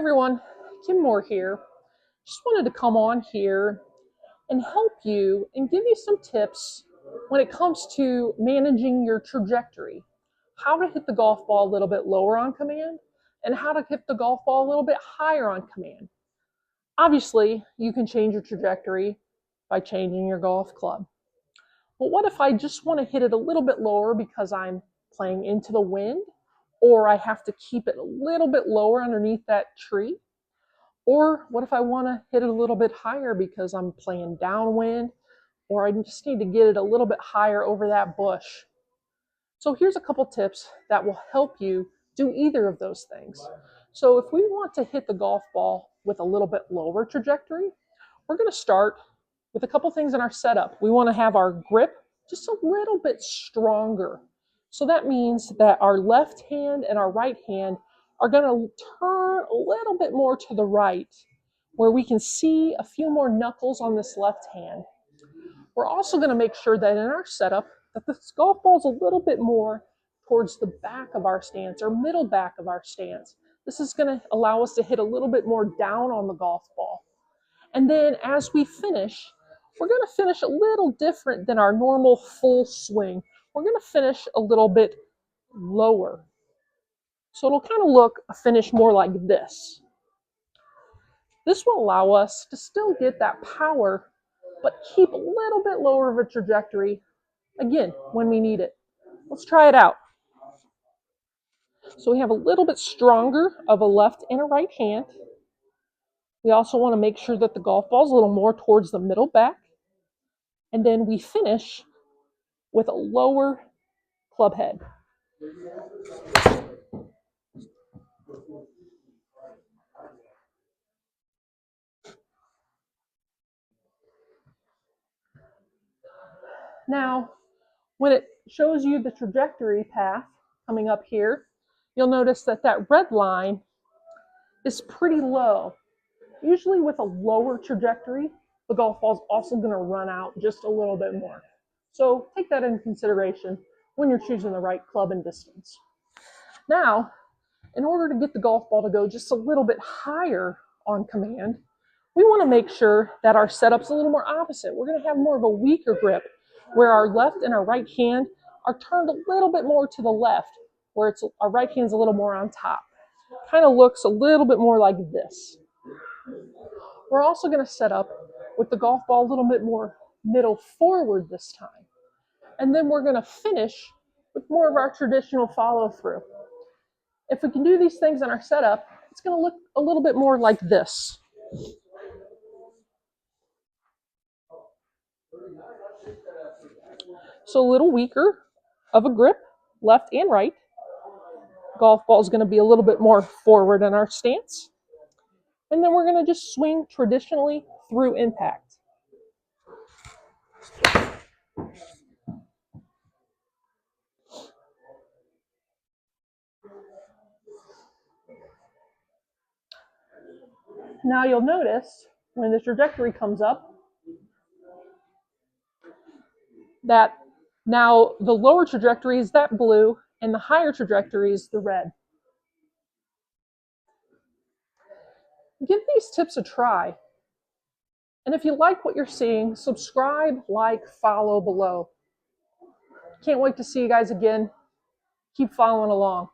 everyone, Kim Moore here. Just wanted to come on here and help you and give you some tips when it comes to managing your trajectory. How to hit the golf ball a little bit lower on command and how to hit the golf ball a little bit higher on command. Obviously, you can change your trajectory by changing your golf club. But what if I just want to hit it a little bit lower because I'm playing into the wind, or I have to keep it a little bit lower underneath that tree? Or what if I want to hit it a little bit higher because I'm playing downwind, or I just need to get it a little bit higher over that bush? So here's a couple tips that will help you do either of those things. So if we want to hit the golf ball with a little bit lower trajectory, we're going to start with a couple things in our setup. We want to have our grip just a little bit stronger. So that means that our left hand and our right hand are going to turn a little bit more to the right, where we can see a few more knuckles on this left hand. We're also going to make sure that in our setup that this golf ball is a little bit more towards the back of our stance or middle back of our stance. This is going to allow us to hit a little bit more down on the golf ball. And then as we finish, we're going to finish a little different than our normal full swing. We're going to finish a little bit lower. So it'll kind of finish more like this. This will allow us to still get that power, but keep a little bit lower of a trajectory, again, when we need it. Let's try it out. So we have a little bit stronger of a left and a right hand. We also want to make sure that the golf ball is a little more towards the middle back. And then we finish with a lower club head. Now, when it shows you the trajectory path coming up here, you'll notice that that red line is pretty low. Usually with a lower trajectory, the golf ball is also going to run out just a little bit more. So take that into consideration when you're choosing the right club and distance. Now, in order to get the golf ball to go just a little bit higher on command, we want to make sure that our setup's a little more opposite. We're going to have more of a weaker grip, where our left and our right hand are turned a little bit more to the left, where our right hand's a little more on top. Kind of looks a little bit more like this. We're also going to set up with the golf ball a little bit more middle forward this time. And then we're going to finish with more of our traditional follow through. If we can do these things in our setup, it's going to look a little bit more like this. So a little weaker of a grip, left and right. Golf ball is going to be a little bit more forward in our stance. And then we're going to just swing traditionally through impact. Now you'll notice when the trajectory comes up that now the lower trajectory is that blue and the higher trajectory is the red. Give these tips a try. And if you like what you're seeing, subscribe, like, follow below. Can't wait to see you guys again. Keep following along.